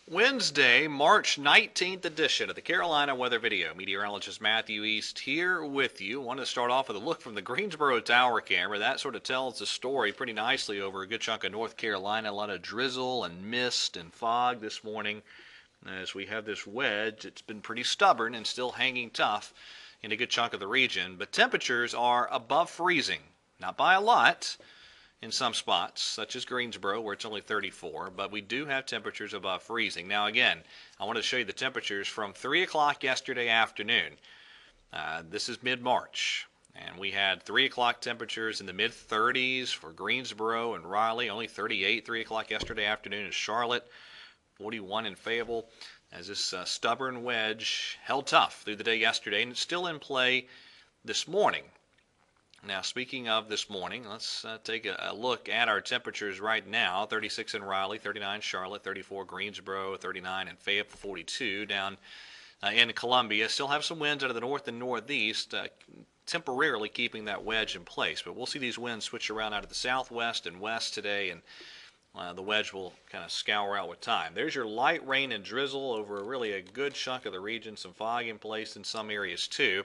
Wednesday, March 19th edition of the Carolina Weather Video. Meteorologist Matthew East here with you. Want to start off with a look from the Greensboro Tower camera. That sort of tells the story pretty nicely over a good chunk of North Carolina. A lot of drizzle and mist and fog this morning as we have this wedge. It's been pretty stubborn and still hanging tough in a good chunk of the region. But temperatures are above freezing. Not by a lot in some spots, such as Greensboro, where it's only 34, but we do have temperatures above freezing. Now again, I want to show you the temperatures from 3 o'clock yesterday afternoon. This is mid-March, and we had 3 o'clock temperatures in the mid-30s for Greensboro and Raleigh, only 38 3 o'clock yesterday afternoon in Charlotte, 41 in Fayetteville, as this stubborn wedge held tough through the day yesterday, and it's still in play this morning. Now, speaking of this morning, let's take a look at our temperatures right now. 36 in Raleigh, 39 Charlotte, 34 Greensboro, 39 in Fayetteville, 42 down in Columbia. Still have some winds out of the north and northeast, temporarily keeping that wedge in place. But we'll see these winds switch around out of the southwest and west today, and the wedge will kind of scour out with time. There's your light rain and drizzle over really a good chunk of the region. Some fog in place in some areas too.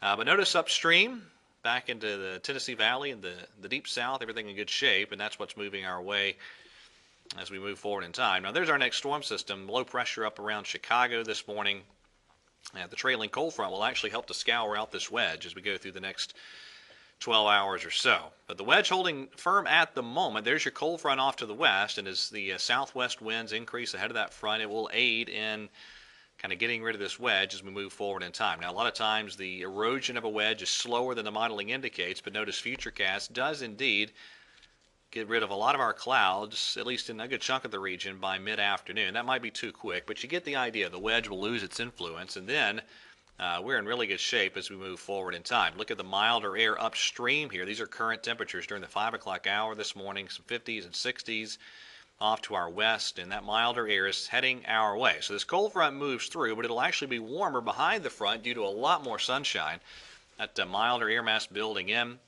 But notice upstream, back into the Tennessee Valley and the deep south, everything in good shape, and that's what's moving our way as we move forward in time. Now there's our next storm system, low pressure up around Chicago this morning. The trailing cold front will actually help to scour out this wedge as we go through the next 12 hours or so. But the wedge holding firm at the moment. There's your cold front off to the west, and as the southwest winds increase ahead of that front, it will aid in kind of getting rid of this wedge as we move forward in time. Now, a lot of times the erosion of a wedge is slower than the modeling indicates, but notice Futurecast does indeed get rid of a lot of our clouds, at least in a good chunk of the region, by mid-afternoon. That might be too quick, but you get the idea. The wedge will lose its influence, and then we're in really good shape as we move forward in time. Look at the milder air upstream here. These are current temperatures during the 5 o'clock hour this morning, some 50s and 60s. Off to our west, and that milder air is heading our way. So this cold front moves through, but it'll actually be warmer behind the front due to a lot more sunshine. That milder air mass building in,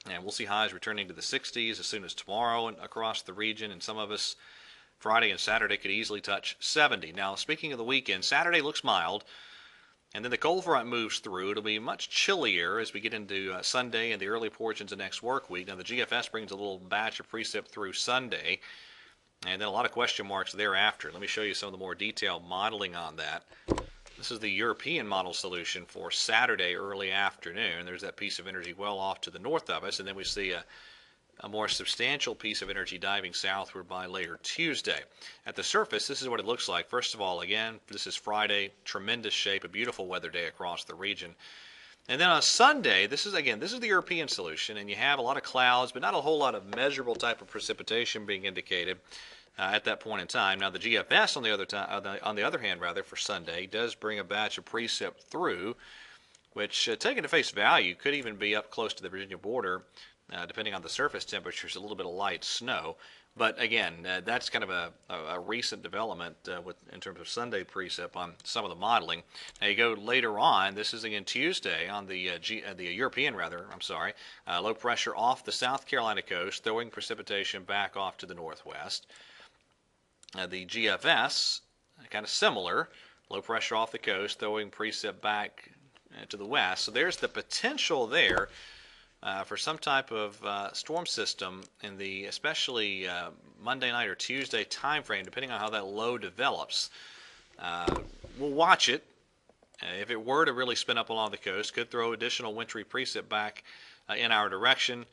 and we'll see highs returning to the 60s as soon as tomorrow and across the region, and some of us Friday and Saturday could easily touch 70. Now, speaking of the weekend, Saturday looks mild, and then the cold front moves through. It'll be much chillier as we get into Sunday and the early portions of next work week. Now, the GFS brings a little batch of precip through Sunday, and then a lot of question marks thereafter. Let me show you some of the more detailed modeling on that. This is the European model solution for Saturday early afternoon. There's that piece of energy well off to the north of us, and then we see a more substantial piece of energy diving southward by later Tuesday. At the surface, this is what it looks like. First of all, again, this is Friday, tremendous shape, a beautiful weather day across the region. And then on Sunday, this is the European solution, and you have a lot of clouds, but not a whole lot of measurable type of precipitation being indicated at that point in time. Now the GFS, on the other hand, for Sunday, does bring a batch of precip through, which, taken at face value, could even be up close to the Virginia border, depending on the surface temperatures, a little bit of light snow. But again, that's kind of a recent development in terms of Sunday precip on some of the modeling. Now you go later on. This is again Tuesday on the European, low pressure off the South Carolina coast, throwing precipitation back off to the northwest. The GFS, kind of similar, low pressure off the coast, throwing precip back to the west. So there's the potential there for some type of storm system in the especially Monday night or Tuesday time frame, depending on how that low develops. We'll watch it. If it were to really spin up along the coast, could throw additional wintry precip back in our direction.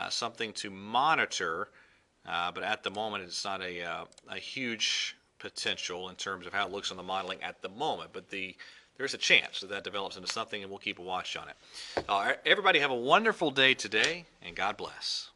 Something to monitor, but at the moment it's not a huge potential in terms of how it looks on the modeling at the moment. But there's a chance that develops into something, and we'll keep a watch on it. Everybody have a wonderful day today, and God bless.